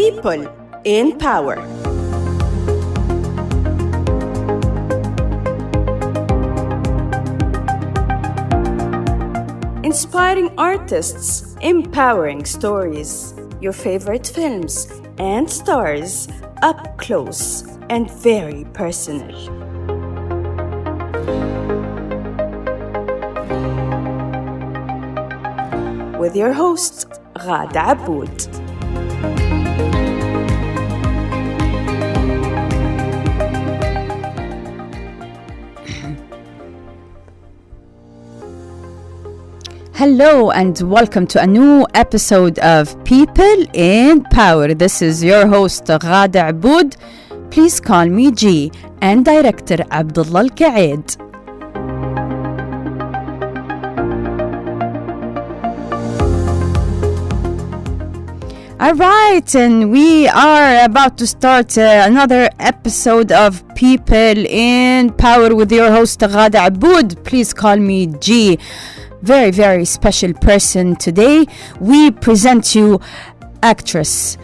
People in Power. Inspiring artists, empowering stories, your favorite films and stars up close and very personal. With your host, Ghada Aboud. Hello and welcome to a new episode of People in Power. This is your host Ghada Aboud. Please call me G, and director Abdullah Al-Qaid. Alright, and we are about to start another episode of People in Power with your host Ghada Aboud. Please call me G. Very, very special person today. We present you actress,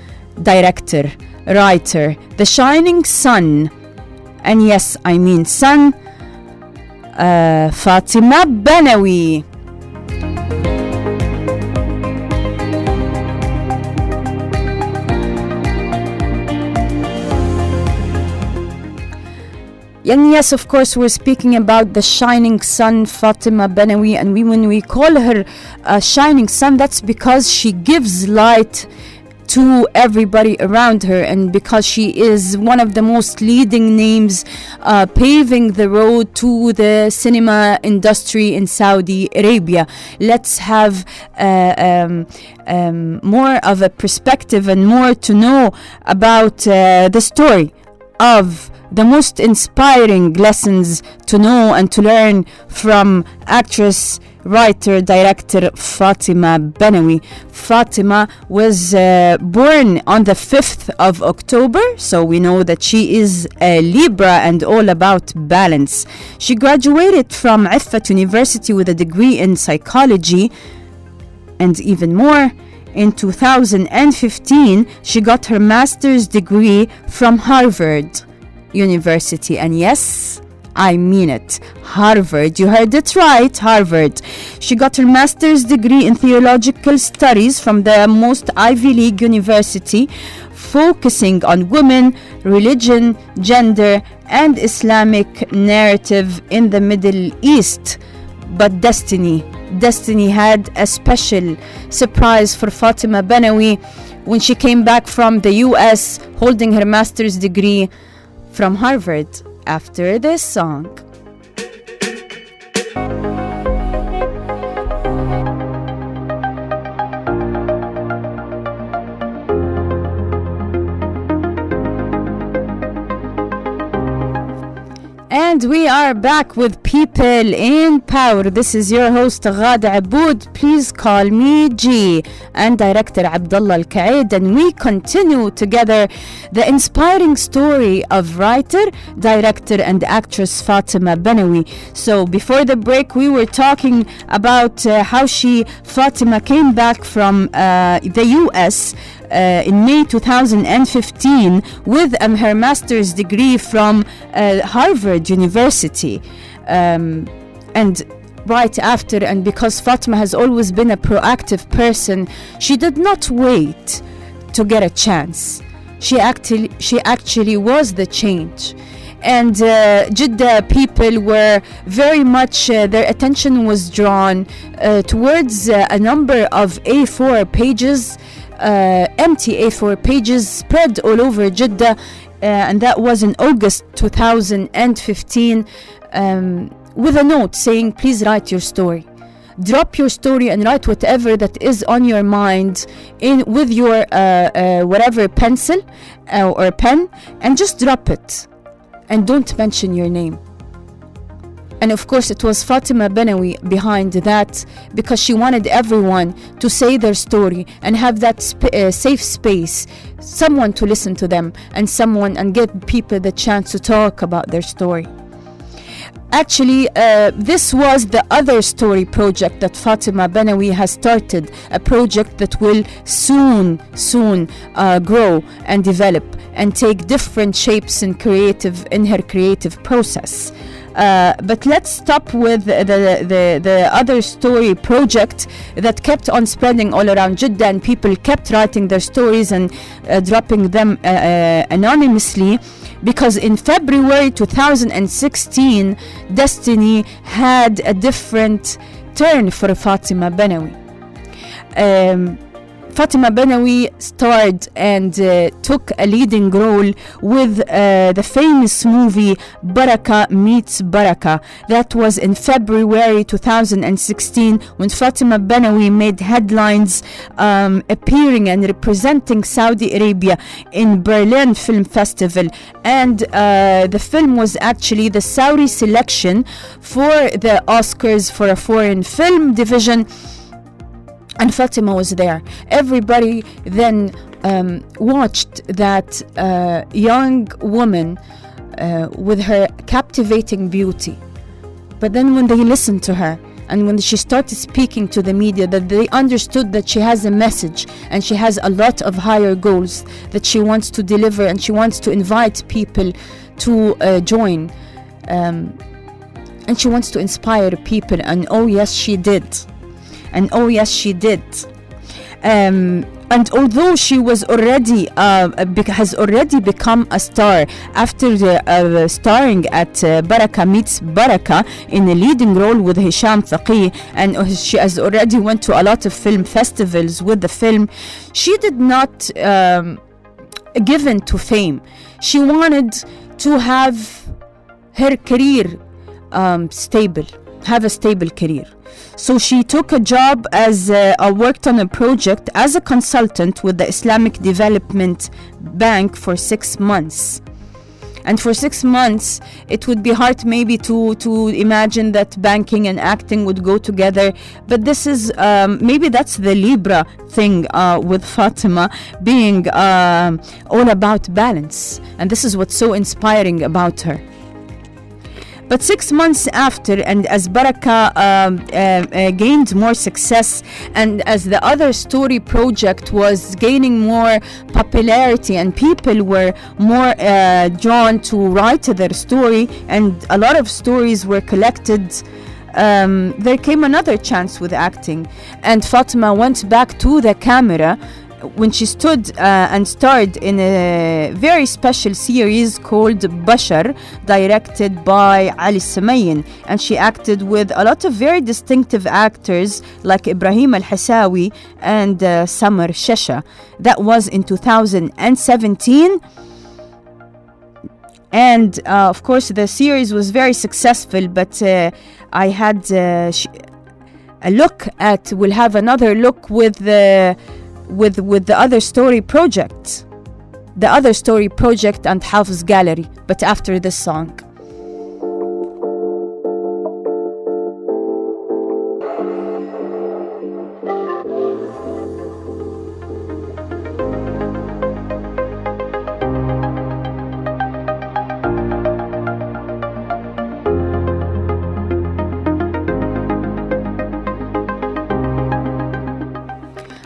director, writer, the shining sun, and yes, I mean sun, Fatma Banawi. And yes, of course, we're speaking about the shining sun, Fatma Banawi. And when we call her a shining sun, that's because she gives light to everybody around her, and because she is one of the most leading names paving the road to the cinema industry in Saudi Arabia. Let's have more of a perspective and more to know about the story of the most inspiring lessons to know and to learn from actress, writer, director Fatma Banawi. Fatma was born on the 5th of October, so we know that she is a Libra and all about balance. She graduated from Iffat University with a degree in psychology, and even more, in 2015, she got her master's degree from Harvard University. And yes, I mean it, Harvard. You heard it right, Harvard. She got her master's degree in theological studies from the most Ivy League university, focusing on women, religion, gender, and Islamic narrative in the Middle East. But Destiny had a special surprise for Fatma Banawi when she came back from the US holding her master's degree from Harvard after this song. And we are back with People in Power. This is your host Ghada Aboud. Please call me G, and director Abdullah Al-Qaid. And we continue together the inspiring story of writer, director, and actress Fatma Banawi. So before the break, we were talking about how Fatma came back from the US in May 2015 with her master's degree from Harvard University. And right after, and because Fatma has always been a proactive person, she did not wait to get a chance. She actually was the change. And Jeddah people were very much, their attention was drawn towards a number of A4 pages, empty A4 pages spread all over Jeddah, and that was in August 2015, with a note saying, please write your story. Drop your story and write whatever that is on your mind with your whatever pencil or pen, and just drop it and don't mention your name. And of course it was Fatma Banawi behind that, because she wanted everyone to say their story and have that safe space, someone to listen to them, and give people the chance to talk about their story. Actually, this was the other story project that Fatima Banawi has started, a project that will soon grow and develop and take different shapes in her creative process. But let's stop with the other story project that kept on spreading all around Jeddah, and people kept writing their stories and dropping them anonymously. Because in February 2016, destiny had a different turn for Fatima Banawi. Fatima Banawi starred and took a leading role with the famous movie Baraka Meets Baraka. That was in February 2016, when Fatima Banawi made headlines appearing and representing Saudi Arabia in Berlin Film Festival. And the film was actually the Saudi selection for the Oscars for a foreign film division. And Fatima was there. Everybody then watched that young woman with her captivating beauty. But then when they listened to her, and when she started speaking to the media, that they understood that she has a message and she has a lot of higher goals that she wants to deliver, and she wants to invite people to join. And she wants to inspire people. And oh yes, she did. And although she was already has already become a star after starring at Baraka Meets Baraka in a leading role with Hisham Thaqi, and she has already went to a lot of film festivals with the film, she did not give in to fame. She wanted to have her career stable, have a stable career. So she took a job worked on a project as a consultant with the Islamic Development Bank for 6 months. And for 6 months, it would be hard maybe to imagine that banking and acting would go together. But this is, maybe that's the Libra thing with Fatima, being all about balance. And this is what's so inspiring about her. But 6 months after, and as Baraka gained more success, and as the other story project was gaining more popularity, and people were more drawn to write their story, and a lot of stories were collected, there came another chance with acting. And Fatima went back to the camera when she stood and starred in a very special series called Bashar, directed by Ali Samayin, and she acted with a lot of very distinctive actors like Ibrahim Al-Hasawi and Samar Shesha. That was in 2017. And of course the series was very successful, but I had a look at, we'll have another look with the other story project, and Hafiz Gallery, but after this song.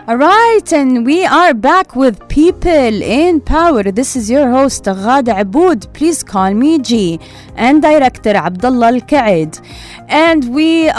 Alright, and we are back with People in Power. This is your host Ghada Aboud. Please call me G, and director Abdullah Al-Qaid. And we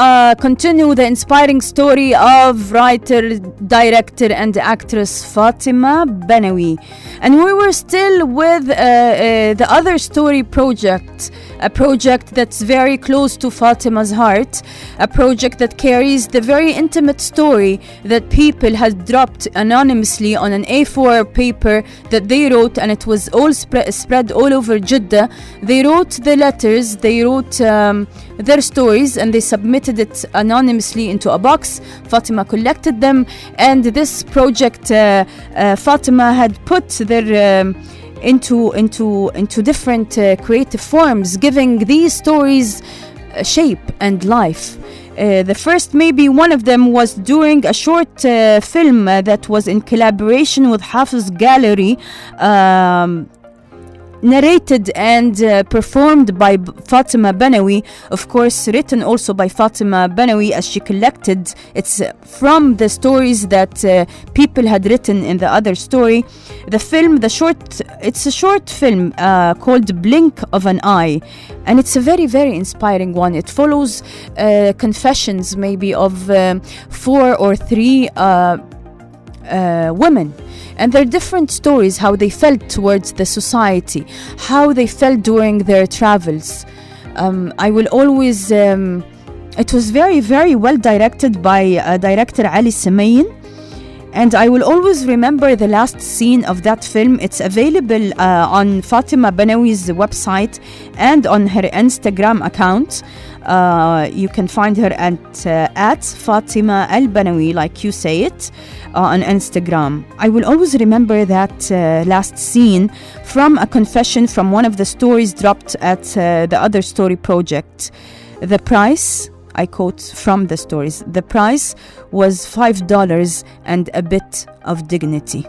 continue the inspiring story of writer, director and actress Fatima Banawi. And we were still with the other story project, a project that's very close to Fatima's heart, a project that carries the very intimate story that people had dropped anonymously on an A4 paper that they wrote, and it was all spread all over Jeddah. They wrote the letters, they wrote their stories, and they submitted it anonymously into a box. Fatima collected them, and this project Fatima had put their into different creative forms, giving these stories shape and life. The first, maybe one of them, was during a short film that was in collaboration with Hafiz Gallery, narrated and performed by Fatma Banawi, of course written also by Fatma Banawi, as she collected it's from the stories that people had written in the other story. It's a short film called Blink of an Eye, and it's a very, very inspiring one. It follows confessions maybe of 4 or 3 women, and their different stories, how they felt towards the society, how they felt during their travels. I will always it was very, very well directed by director Ali Samayin, and I will always remember the last scene of that film. It's available on Fatima Banawi's website and on her Instagram account. You can find her at Fatima Al Banawi, like you say it, on Instagram. I will always remember that last scene from a confession from one of the stories dropped at the Other Story project. The price, I quote from the stories, the price was $5 and a bit of dignity.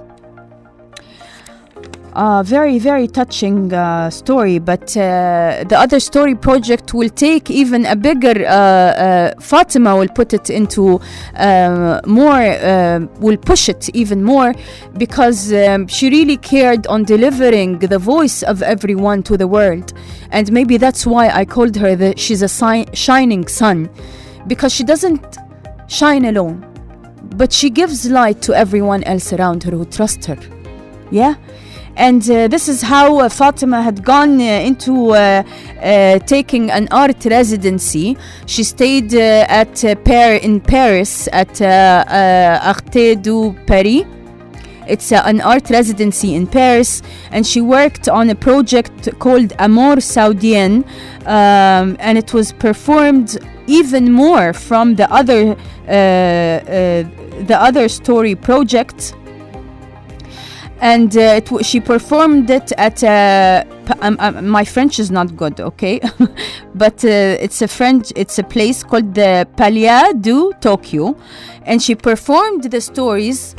Very, very touching story, but the Other Story project will take even a bigger, Fatima will put it into more, will push it even more, because she really cared on delivering the voice of everyone to the world. And maybe that's why I called her she's a shining sun, because she doesn't shine alone, but she gives light to everyone else around her who trust her. Yeah. And this is how Fatima had gone into taking an art residency. She stayed in Paris at Arte du Paris. It's an art residency in Paris, and she worked on a project called Amour Saudien, and it was performed even more from the other story project. And she performed it at my French is not good, okay? But it's a place called the Palais du Tokyo, and she performed the stories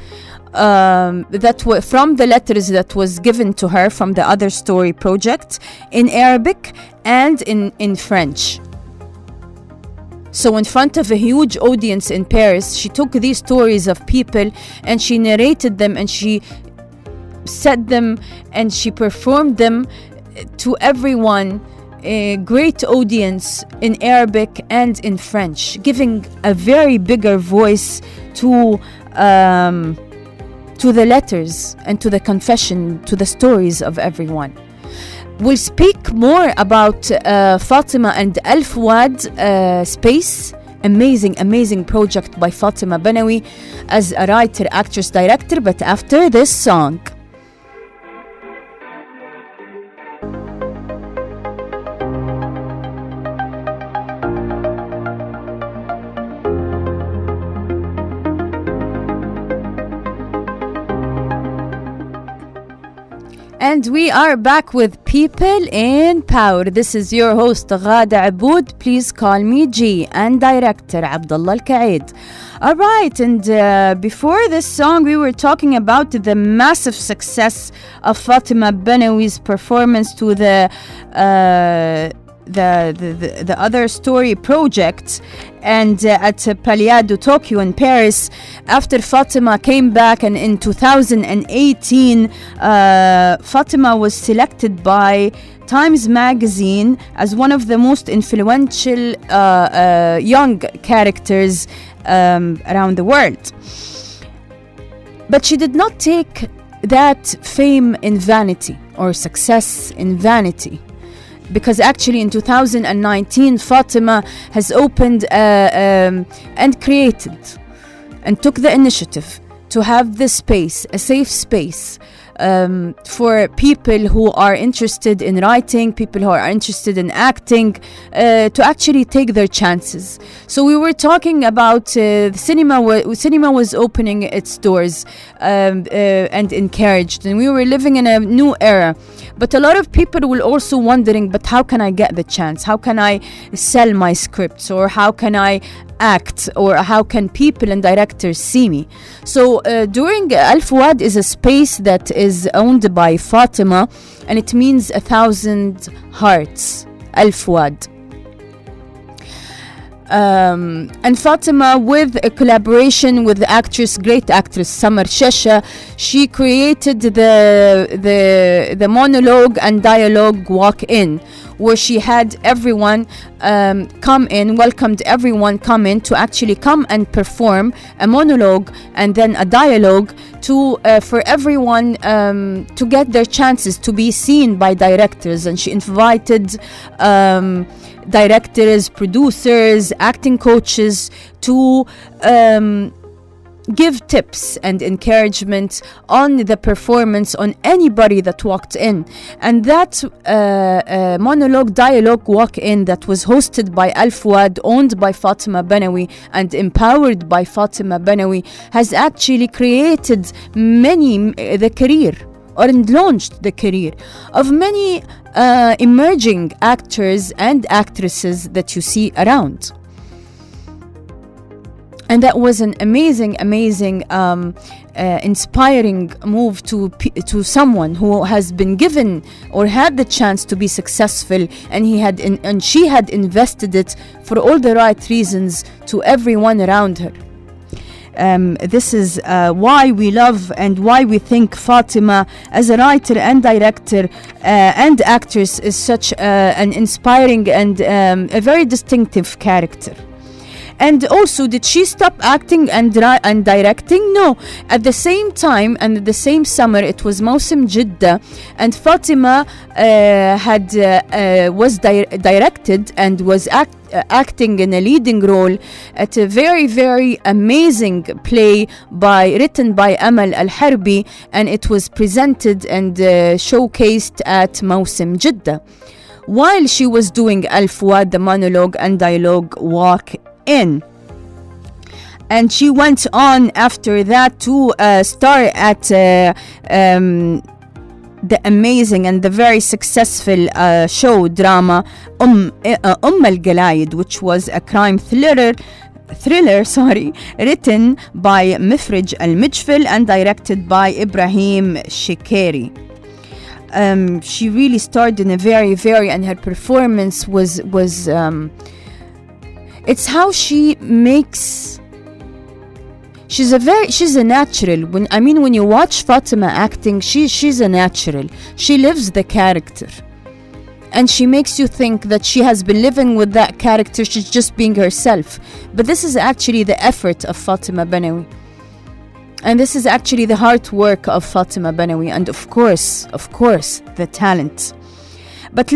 that were from the letters that was given to her from the Other Story project in Arabic and in French. So in front of a huge audience in Paris, she took these stories of people and she narrated them, and she said them, and she performed them to everyone, a great audience in Arabic and in French, giving a very bigger voice to the letters and to the confession, to the stories of everyone. We'll speak more about Fatima and Al Fouad Space. Amazing project by Fatima Banawi as a writer, actress, director, but after this song. And we are back with People in Power. This is your host Ghada Aboud. Please call me G, and director Abdullah Al-Qaid. Alright, and before this song we were talking about the massive success of Fatima Banawi's performance to the Other Story project, and at Palais du Tokyo in Paris. After Fatima came back, and in 2018 Fatima was selected by Times Magazine as one of the most influential young characters around the world. But she did not take that fame in vanity or success in vanity, because actually in 2019 Fatima has opened and created and took the initiative to have this space, a safe space for people who are interested in writing, people who are interested in acting, to actually take their chances. So we were talking about cinema was opening its doors and encouraged, and we were living in a new era. But a lot of people will also wondering, but how can I get the chance? How can I sell my scripts? Or how can I act? Or how can people and directors see me? So during Al Fouad is a space that is owned by Fatima, and it means 1,000 hearts. ألف واد. And Fatima, with a collaboration with the great actress Samar Shesha, she created the monologue and dialogue walk-in, where she had everyone welcomed everyone come in to actually come and perform a monologue and then a dialogue for everyone to get their chances to be seen by directors. And she invited directors, producers, acting coaches to give tips and encouragement on the performance on anybody that walked in. And that monologue dialogue walk-in that was hosted by Al Fuad, owned by Fatima Banawi and empowered by Fatima Banawi, has actually created the career or launched the career of many emerging actors and actresses that you see around. And that was an amazing, inspiring move to someone who has been given or had the chance to be successful, and she had invested it for all the right reasons to everyone around her. This is why we love and why we think Fatima as a writer and director and actress is such an inspiring and a very distinctive character. And also, did she stop acting and directing? No. At the same time and the same summer, it was Mawsim Jidda, and Fatima was directed and was acting in a leading role at a very, very amazing play written by Amal Al-Harbi, and it was presented and showcased at Mawsim Jidda while she was doing Al Fuad, the monologue and dialogue walk-in. And she went on after that to star at the amazing and the very successful show drama Al-Galaid, which was a crime thriller, written by Mifrij Al-Mijfil and directed by Ibrahim Shikeri. She really starred in a very, very, and her performance was it's how she makes. She's a natural. When you watch Fatima acting, she's a natural. She lives the character, and she makes you think that she has been living with that character. She's just being herself. But this is actually the effort of Fatima Banawi, and this is actually the hard work of Fatima Banawi, and of course, the talent. But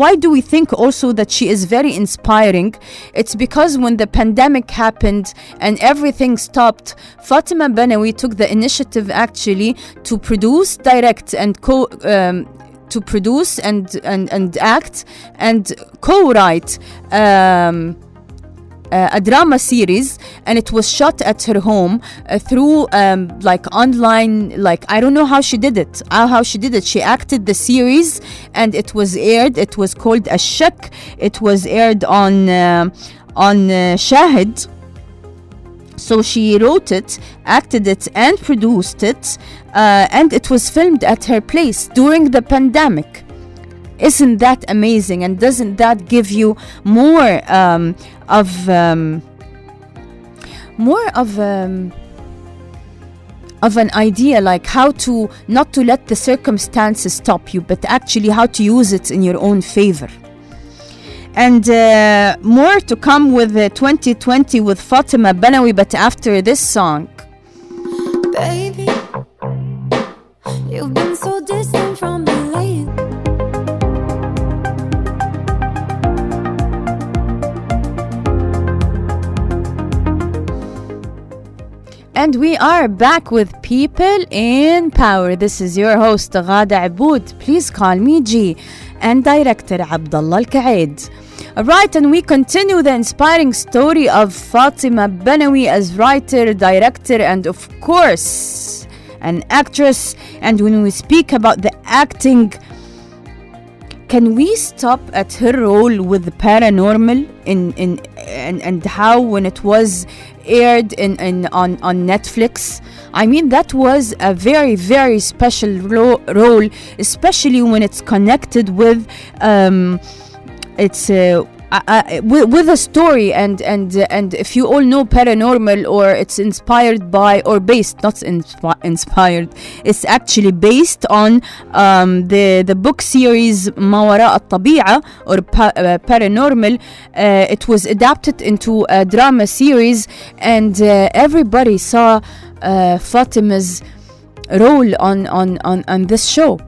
why do we think also that she is very inspiring? It's because when the pandemic happened and everything stopped, Fatima Banawi took the initiative actually to produce, direct, and to produce and act and co-write a drama series, and it was shot at her home through online, I don't know how she did it. She acted the series and it was aired. It was called Ash-Shak. It was aired on Shahid. So she wrote it, acted it, and produced it, and it was filmed at her place during the pandemic. Isn't that amazing? And doesn't that give you more of an idea, like how to not to let the circumstances stop you, but actually how to use it in your own favor. And more to come with 2020 with Fatima Banawi, but after this song. Baby, you've been so distant from me lately. And we are back with People in Power. This is your host Ghada Aboud. Please call me G, and director Abdullah Al-Kaid. Alright, and we continue the inspiring story of Fatima Banawi as writer, director, and of course an actress. And when we speak about the acting, can we stop at her role with the paranormal and how when it was aired on Netflix? I mean, that was a very, very special role, especially when it's connected with with a story, and if you all know paranormal, or it's inspired by, or based, not inspired, it's actually based on the book series ما وراء الطبيعة, or paranormal. It was adapted into a drama series, and everybody saw Fatima's role on this show.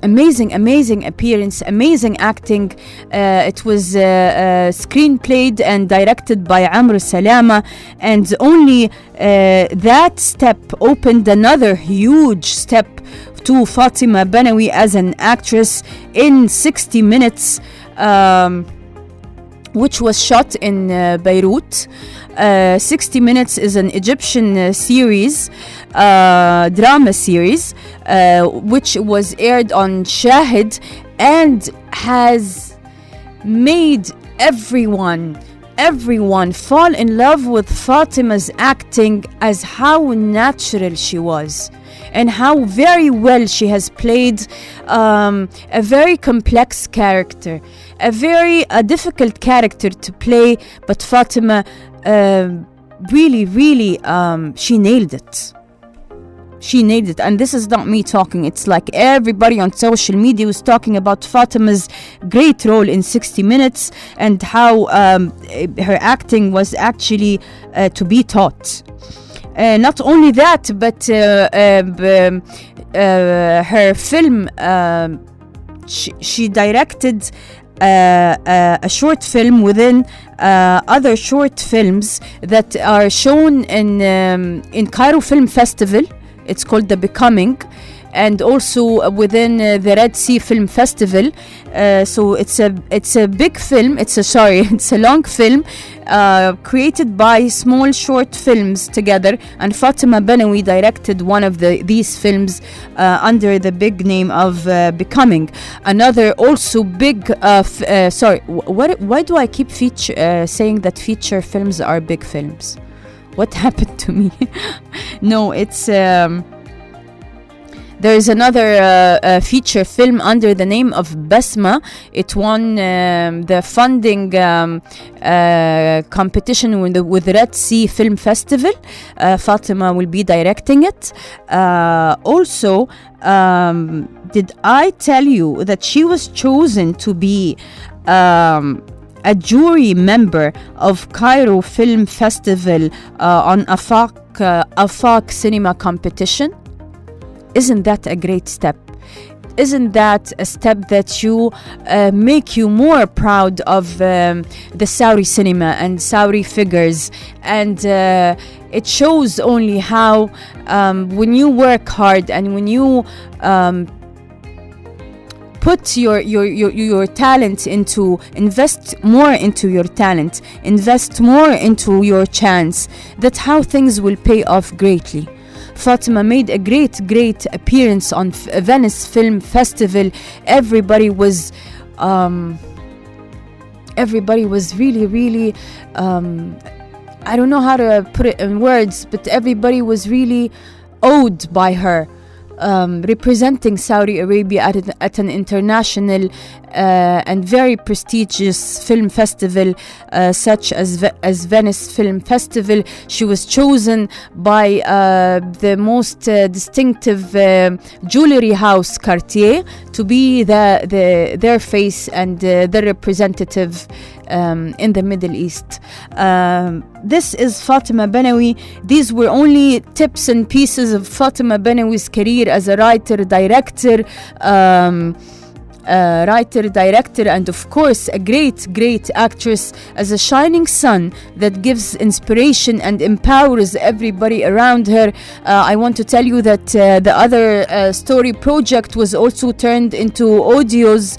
Amazing appearance, amazing acting. It was screenplayed and directed by Amr Salama, and only that step opened another huge step to Fatima Banawi as an actress in 60 Minutes, which was shot in Beirut. 60 Minutes is an Egyptian series, drama series, which was aired on Shahid, and has made everyone fall in love with Fatima's acting, as how natural she was, and how very well she has played a very complex character, a very difficult character to play, but Fatima really, she nailed it. She nailed it. And this is not me talking. It's like everybody on social media was talking about Fatima's great role in 60 Minutes, and how her acting was actually to be taught. Not only that, but her film, she directed a short film within other short films that are shown in Cairo Film Festival. It's called The Becoming, and also within the Red Sea Film Festival. So it's a big film. It's a long film created by small short films together, and Fatima Banawi directed one of these films under the big name of Becoming. Another also big why do I keep saying that feature films are big films? What happened to me? No, it's there is another feature film under the name of Basma. It won the funding competition with Red Sea Film Festival. Fatima will be directing it. Also, did I tell you that she was chosen to be a jury member of Cairo Film Festival on Afaq Cinema competition? Isn't that a great step? Isn't that a step that make you more proud of the Saudi cinema and Saudi figures? And it shows only how when you work hard, and when you put your talent into, invest more into your talent, invest more into your chance, that's how things will pay off greatly. Fatima made a great appearance on Venice Film Festival. Everybody was really I don't know how to put it in words, but everybody was really awed by her, representing Saudi Arabia at an international and very prestigious film festival such as Venice Film Festival. She was chosen by the most distinctive jewelry house Cartier to be their face and the representative in the Middle East. This is Fatima Banawi. These were only tips and pieces of Fatima Banawi's career as a writer, director, and of course a great actress, as a shining sun that gives inspiration and empowers everybody around her. I want to tell you that the other story project was also turned into audios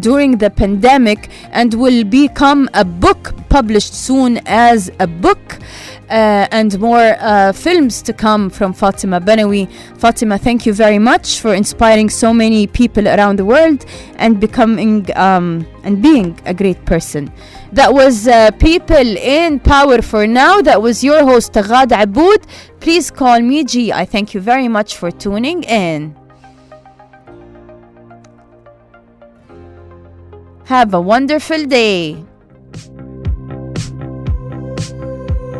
during the pandemic, and will become a book, published soon as a book. and more films to come from Fatma Banawi. Fatima, thank you very much for inspiring so many people around the world and becoming and being a great person. That was People in Power for now. That was your host Ghada Aboud. Please call me G. I thank you very much for tuning in. Have a wonderful day.